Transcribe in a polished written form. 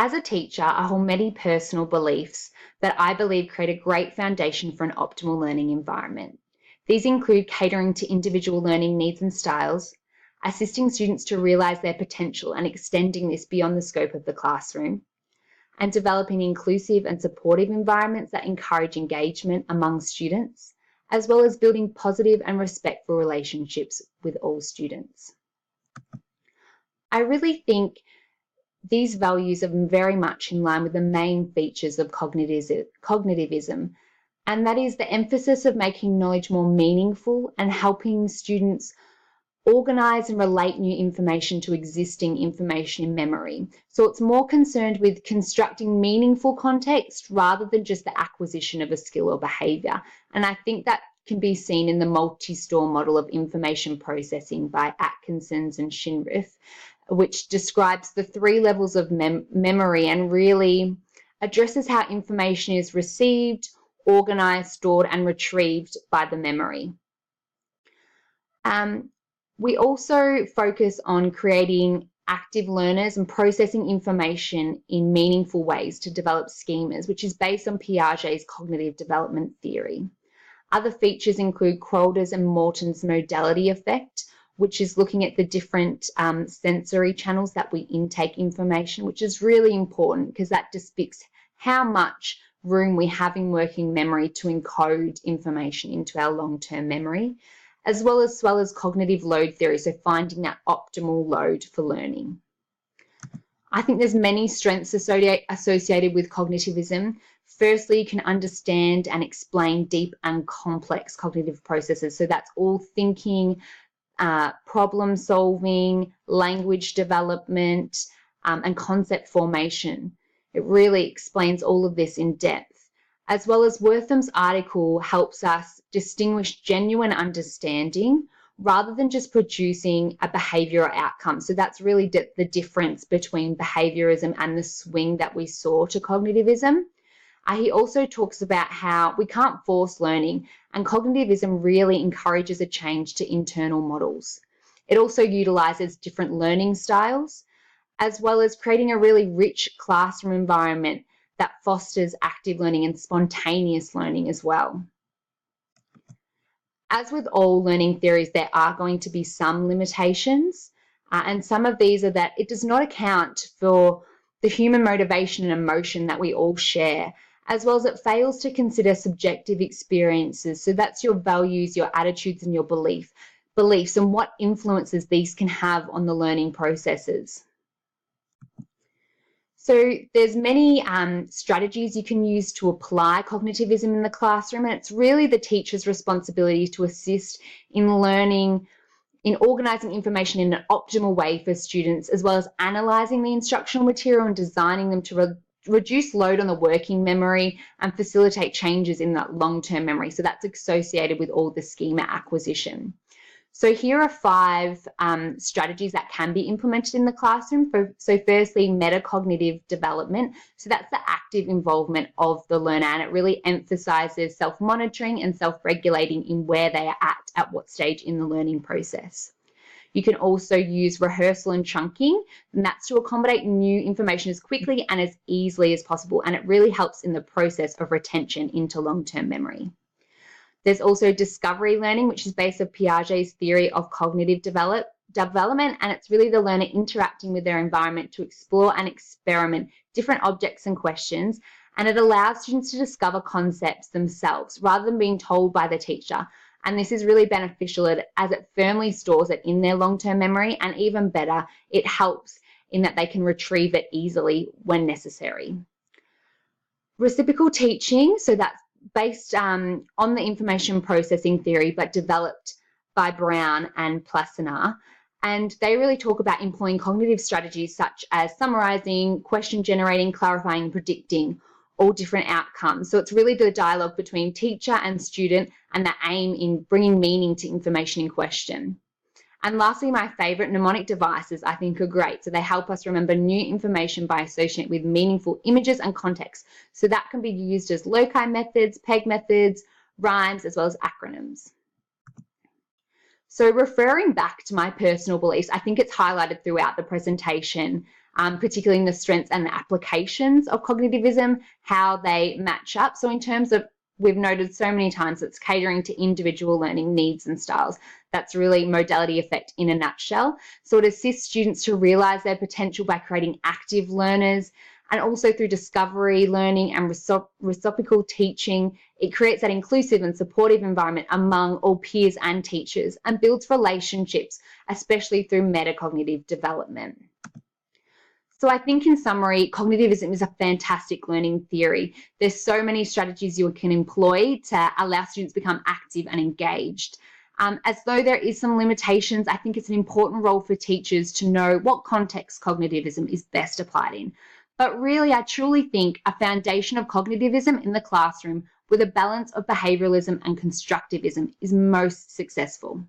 As a teacher, I hold many personal beliefs that I believe create a great foundation for an optimal learning environment. These include catering to individual learning needs and styles, assisting students to realise their potential and extending this beyond the scope of the classroom, and developing inclusive and supportive environments that encourage engagement among students, as well as building positive and respectful relationships with all students. I really think these values are very much in line with the main features of cognitivism, and that is the emphasis of making knowledge more meaningful and helping students organise and relate new information to existing information in memory. So it's more concerned with constructing meaningful context rather than just the acquisition of a skill or behaviour. And I think that can be seen in the multi-store model of information processing by Atkinson's and Shinrith, which describes the 3 levels of memory and really addresses how information is received, organised, stored and retrieved by the memory. We also focus on creating active learners and processing information in meaningful ways to develop schemas, which is based on Piaget's cognitive development theory. Other features include Crowder's and Morton's modality effect, which is looking at the different sensory channels that we intake information, which is really important because that depicts how much room we have in working memory to encode information into our long-term memory, as well as cognitive load theory, so finding that optimal load for learning. I think there's many strengths associated with cognitivism. Firstly, you can understand and explain deep and complex cognitive processes. So that's all thinking, problem solving, language development, and concept formation. It really explains all of this in depth. As well as Wortham's article helps us distinguish genuine understanding rather than just producing a behaviour or outcome. So that's really the difference between behaviourism and the swing that we saw to cognitivism. He also talks about how we can't force learning, and cognitivism really encourages a change to internal models. It also utilises different learning styles, as well as creating a really rich classroom environment that fosters active learning and spontaneous learning as well. As with all learning theories, there are going to be some limitations, and some of these are that it does not account for the human motivation and emotion that we all share, as well as it fails to consider subjective experiences. So that's your values, your attitudes, and your beliefs, and what influences these can have on the learning processes. So there's many strategies you can use to apply cognitivism in the classroom, and it's really the teacher's responsibility to assist in learning, in organising information in an optimal way for students, as well as analysing the instructional material and designing them to reduce load on the working memory and facilitate changes in that long-term memory. So that's associated with all the schema acquisition. So here are 5 strategies that can be implemented in the classroom. So firstly, metacognitive development. So that's the active involvement of the learner, and it really emphasises self-monitoring and self-regulating in where they are at what stage in the learning process. You can also use rehearsal and chunking, and that's to accommodate new information as quickly and as easily as possible, and it really helps in the process of retention into long-term memory. There's also discovery learning, which is based on Piaget's theory of cognitive development, and it's really the learner interacting with their environment to explore and experiment different objects and questions, and it allows students to discover concepts themselves rather than being told by the teacher. And this is really beneficial as it firmly stores it in their long-term memory, and even better, it helps in that they can retrieve it easily when necessary. Reciprocal teaching, so that's based on the information processing theory, but developed by Brown and Plassener. And they really talk about employing cognitive strategies such as summarizing, question generating, clarifying, and predicting all different outcomes. So it's really the dialogue between teacher and student and the aim in bringing meaning to information in question. And lastly, my favorite, mnemonic devices, I think are great. So they help us remember new information by associating with meaningful images and context. So that can be used as loci methods, peg methods, rhymes, as well as acronyms. So referring back to my personal beliefs, I think it's highlighted throughout the presentation particularly in the strengths and the applications of cognitivism, how they match up. So in terms of, we've noted so many times it's catering to individual learning needs and styles. That's really modality effect in a nutshell. So it assists students to realise their potential by creating active learners, and also through discovery, learning, and reciprocal teaching. It creates that inclusive and supportive environment among all peers and teachers, and builds relationships, especially through metacognitive development. So I think in summary, cognitivism is a fantastic learning theory. There's so many strategies you can employ to allow students to become active and engaged. As though there is some limitations, I think it's an important role for teachers to know what context cognitivism is best applied in. But really, I truly think a foundation of cognitivism in the classroom with a balance of behavioralism and constructivism is most successful.